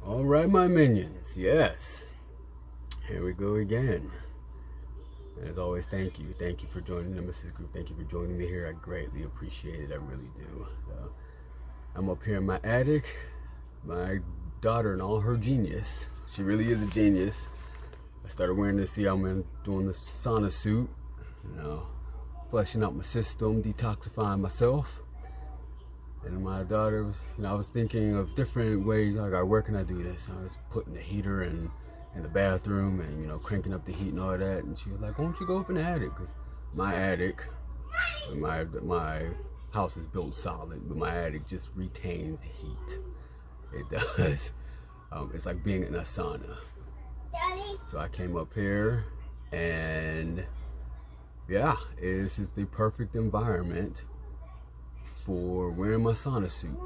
All right, my minions. Yes. Here we go again. As always, thank you. Thank you for joining the Mrs. Group. Thank you for joining me here. I greatly appreciate it. I really do. I'm up here in my attic. My daughter and all her genius. She really is a genius. I started wearing this. See, I'm doing this sauna suit. Fleshing out my system, detoxifying myself. And my daughter was, I was thinking of different ways, like, where can I do this? I was putting the heater in the bathroom and, cranking up the heat and all that. And she was like, why don't you go up in the attic? Because my attic, my house is built solid, but my attic just retains heat. It does. It's like being in a sauna. Daddy? So I came up here and, yeah, this is the perfect environment for wearing my sauna suit.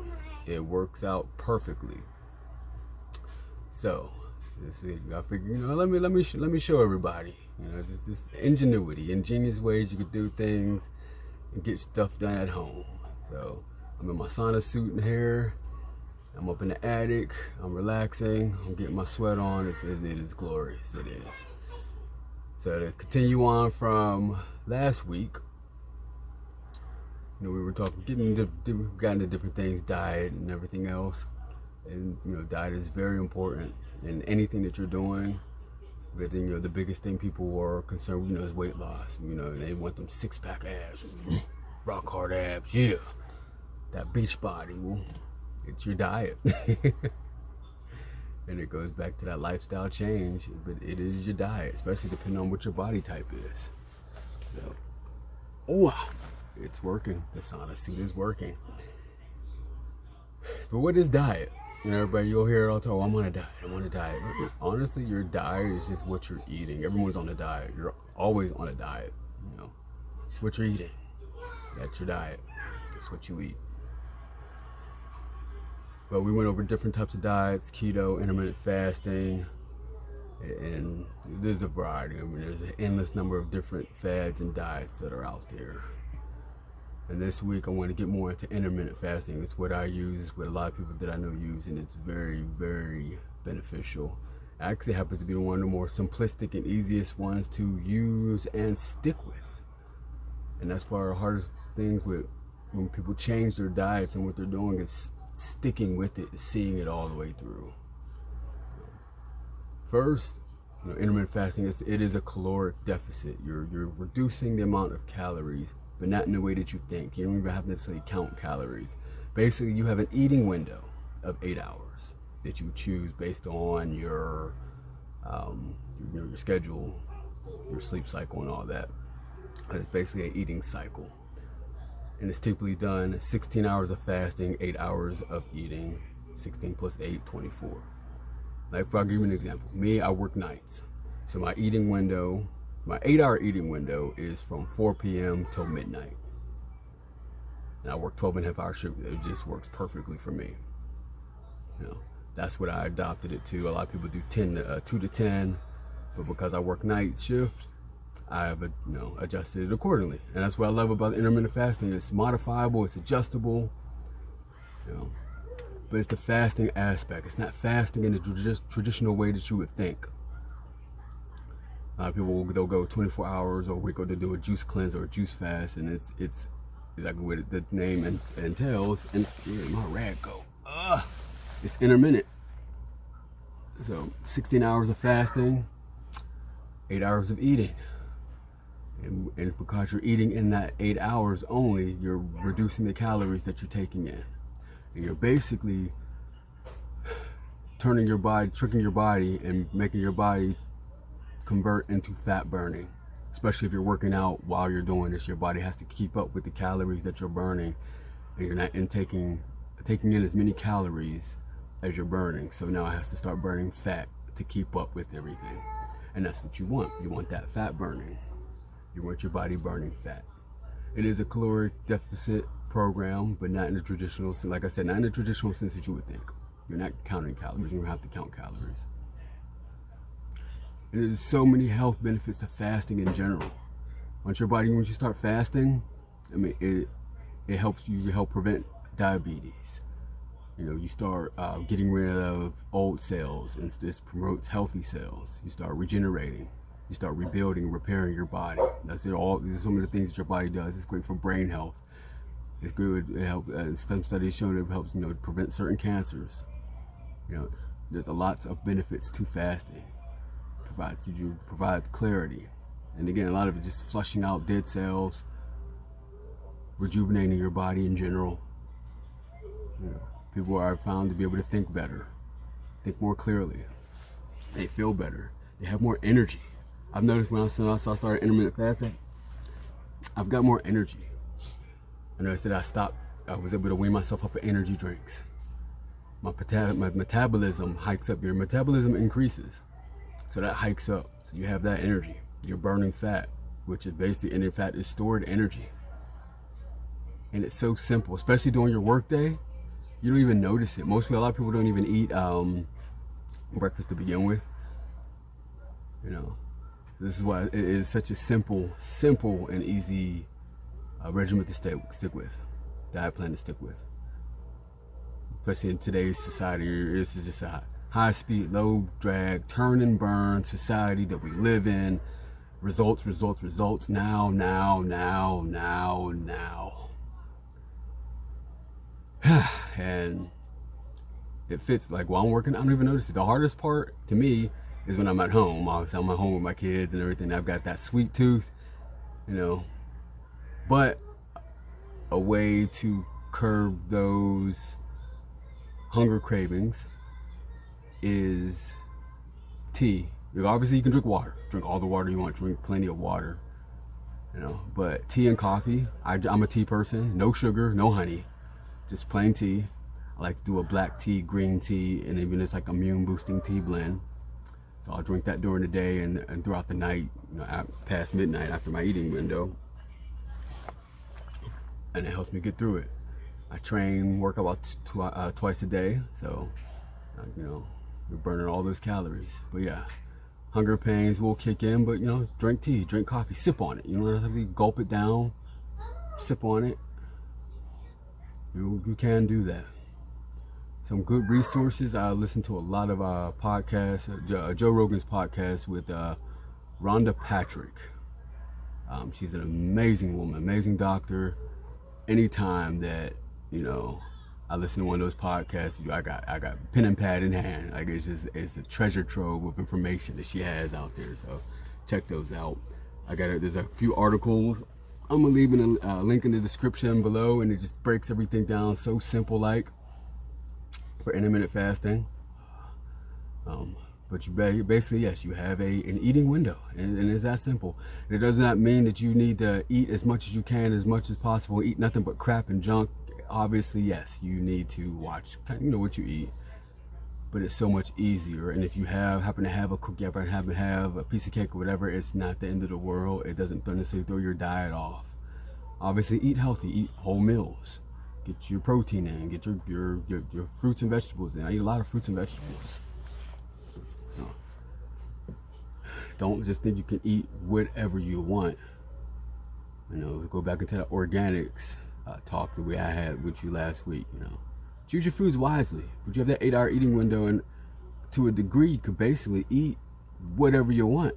It works out perfectly. So I figured, let me show everybody. Just ingenuity, ingenious ways you could do things and get stuff done at home. So I'm in my sauna suit in here. I'm up in the attic. I'm relaxing. I'm getting my sweat on. It is glorious. It is. So to continue on from last week, we were talking, got into different things, diet and everything else. And, diet is very important in anything that you're doing. But then, the biggest thing people are concerned with, is weight loss. They want them six-pack abs, rock hard abs, yeah. That beach body, well, it's your diet. And it goes back to that lifestyle change, but it is your diet, especially depending on what your body type is. So, it's working. The sauna suit is working. But what is diet? Everybody, you'll hear it all the time. I'm on a diet. I'm on a diet. Honestly, your diet is just what you're eating. Everyone's on a diet. You're always on a diet. It's what you're eating. That's your diet. It's what you eat. But we went over different types of diets: keto, intermittent fasting, and there's a variety. There's an endless number of different fads and diets that are out there. And this week I want to get more into intermittent fasting. It's what I use, it's what a lot of people that I know use, and it's very, very beneficial. It actually happens to be one of the more simplistic and easiest ones to use and stick with. And that's one of the hardest things when people change their diets and what they're doing is sticking with it, seeing it all the way through. First, intermittent fasting, it is a caloric deficit. You're reducing the amount of calories, but not in the way that you think. You don't even have to necessarily count calories. Basically, you have an eating window of 8 hours that you choose based on your schedule, your sleep cycle, and all that. It's basically an eating cycle. And it's typically done 16 hours of fasting, 8 hours of eating, 16 plus 8, 24. Like, I'll give you an example. Me, I work nights. So my 8-hour eating window is from 4 p.m. till midnight. And I work 12.5-hour shift. It just works perfectly for me. That's what I adopted it to. A lot of people do 2 to 10, but because I work night shift, I have adjusted it accordingly. And that's what I love about intermittent fasting. It's modifiable, it's adjustable, but it's the fasting aspect. It's not fasting in the traditional way that you would think. A lot of people, they'll go 24 hours or we go to do a juice cleanse or a juice fast, and it's exactly what the name entails. And my rag go. It's intermittent. So 16 hours of fasting, 8 hours of eating. And because you're eating in that 8 hours only, you're reducing the calories that you're taking in. And you're basically tricking your body and making your body convert into fat burning. Especially if you're working out while you're doing this, your body has to keep up with the calories that you're burning, and you're not taking in as many calories as you're burning. So now it has to start burning fat to keep up with everything. And that's what you want. You want that fat burning. You want your body burning fat. It is a caloric deficit program, but not in the traditional, like I said, not in the traditional sense that you would think. You're not counting calories. You don't have to count calories. And there's so many health benefits to fasting in general. Once you start fasting, it helps you help prevent diabetes, You start getting rid of old cells, and this promotes healthy cells. You start regenerating. You start rebuilding, repairing your body. These are some of the things that your body does. It's great for brain health. It's good. It helps. Some studies show that it helps, prevent certain cancers. There's a lot of benefits to fasting. Provides clarity, and again, a lot of it just flushing out dead cells, rejuvenating your body in general. People are found to be able to think better, think more clearly. They feel better. They have more energy. I've noticed when I started intermittent fasting, I've got more energy. I noticed that I was able to wean myself off of energy drinks. My metabolism hikes up. Your metabolism increases, so that hikes up. So you have that energy. You're burning fat, which is basically, and fat is stored energy. And it's so simple, especially during your work day. You don't even notice it. A lot of people don't even eat breakfast to begin with. This is why it is such a simple and easy regimen to stick with, diet plan to stick with. Especially in today's society, this is just a high speed, low drag, turn and burn society that we live in. Results, now. And it fits. Like while I'm working, I don't even notice it. The hardest part to me is when I'm at home. Obviously, I'm at home with my kids and everything. I've got that sweet tooth, But a way to curb those hunger cravings is tea. Obviously, you can drink water. Drink all the water you want. Drink plenty of water. But tea and coffee. I'm a tea person. No sugar, no honey. Just plain tea. I like to do a black tea, green tea, and even it's like immune boosting tea blend. So I'll drink that during the day and throughout the night, past midnight after my eating window. And it helps me get through it. I work about twice a day, so you're burning all those calories. But yeah, hunger pains will kick in, but drink tea, drink coffee, sip on it. You don't have to gulp it down, sip on it. You can do that. Some good resources. I listen to a lot of podcasts, Joe Rogan's podcast with Rhonda Patrick. She's an amazing woman, amazing doctor. Anytime that I listen to one of those podcasts, I got pen and pad in hand. Like it's a treasure trove of information that she has out there. So check those out. There's a few articles. I'm gonna leave a link in the description below, and it just breaks everything down so simple, like for intermittent fasting. But you basically, yes, you have an eating window, and it's that simple. And it does not mean that you need to eat as much as you can, as much as possible, eat nothing but crap and junk. Obviously, yes, you need to watch, what you eat, but it's so much easier. And if you happen to have a cookie, happen to have a piece of cake or whatever, it's not the end of the world. It doesn't necessarily throw your diet off. Obviously, eat healthy, eat whole meals, get your protein in, get your fruits and vegetables in. I eat a lot of fruits and vegetables. Don't just think you can eat whatever you want. Go back into the organics talk the way I had with you last week. Choose your foods wisely. But you have that 8-hour eating window, and to a degree, you could basically eat whatever you want.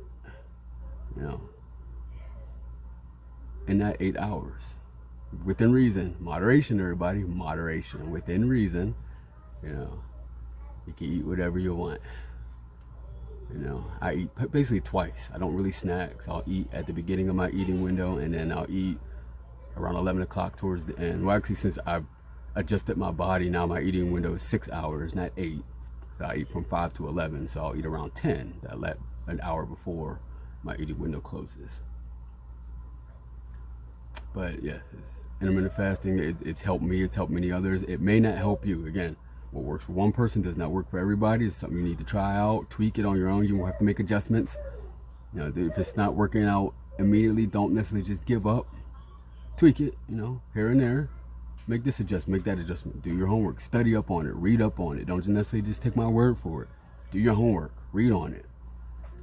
In that 8 hours, within reason, moderation, everybody, moderation. Within reason, you can eat whatever you want. I eat basically twice. I don't really snack, so I'll eat at the beginning of my eating window, and then I'll eat around 11 o'clock towards the end. Well, actually, since I've adjusted my body, now my eating window is 6 hours, not 8. So I eat from 5 to 11, so I'll eat around 10, an hour before my eating window closes. But yes, intermittent fasting, it's helped me, it's helped many others. It may not help you. Again, what works for one person does not work for everybody. It's something you need to try out, tweak it on your own. You won't have to make adjustments. If it's not working out immediately, don't necessarily just give up. Tweak it, here and there. Make this adjustment, make that adjustment. Do your homework, study up on it, read up on it. Don't necessarily just take my word for it. Do your homework, read on it.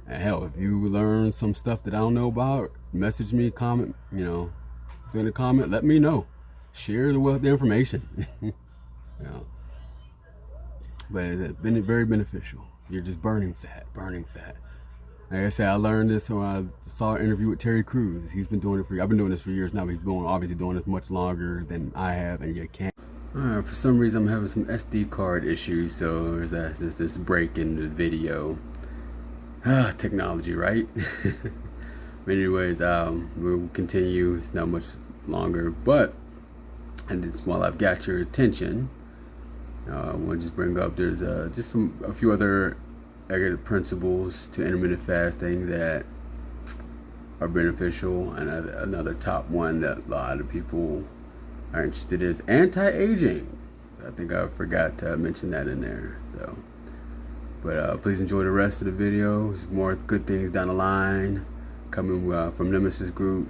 And hell, if you learn some stuff that I don't know about, message me, comment, if you're in a comment, let me know. Share the information. but it's been very beneficial. You're just burning fat. Like I said, I learned this when I saw an interview with Terry Crews. He's been doing it I've been doing this for years now, but he's obviously doing it much longer than I have, and you can't. For some reason, I'm having some SD card issues, so there's this break in the video. Technology, right? But anyways, we'll continue. It's not much longer, but and just while I've got your attention, I want to just bring up there's just a few other principles to intermittent fasting that are beneficial, and another top one that a lot of people are interested in is anti-aging. So I think I forgot to mention that in there. So, but please enjoy the rest of the video. There's more good things down the line coming from Nemesis Group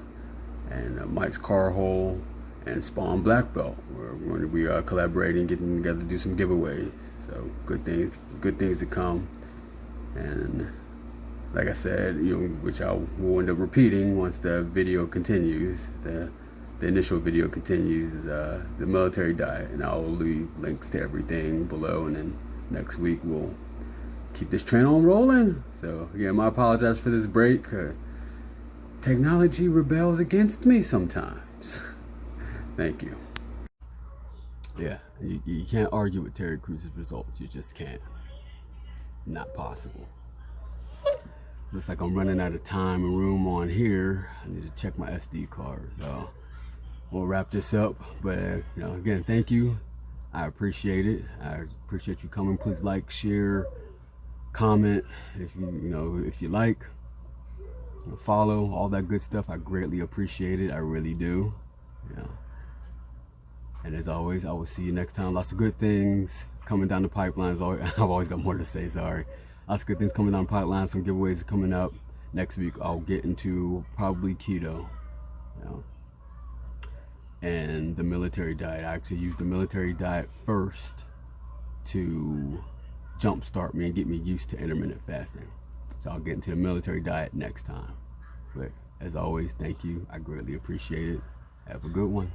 and Mike's Car Hole and Spawn Black Belt. We're going to be collaborating, getting together to do some giveaways. So good things to come. And like I said, which I will end up repeating once the video continues, the initial video continues, is the military diet, and I'll leave links to everything below, and then next week we'll keep this train on rolling. So again, I apologize for this break. Technology rebels against me sometimes. Thank you. Yeah, you can't argue with Terry Crews' results. You just can't. It's not possible. Looks like I'm running out of time and room on here. I need to check my SD card. So we'll wrap this up. But again, thank you. I appreciate it. I appreciate you coming. Please like, share, comment if if you like. Follow, all that good stuff. I greatly appreciate it. I really do. And as always, I will see you next time. Lots of good things coming down the pipeline. I've always got more to say, sorry. Lots of good things coming down the pipeline. Some giveaways are coming up. Next week, I'll get into probably keto. And the military diet. I actually used the military diet first to jumpstart me and get me used to intermittent fasting. So I'll get into the military diet next time. But as always, thank you. I greatly appreciate it. Have a good one.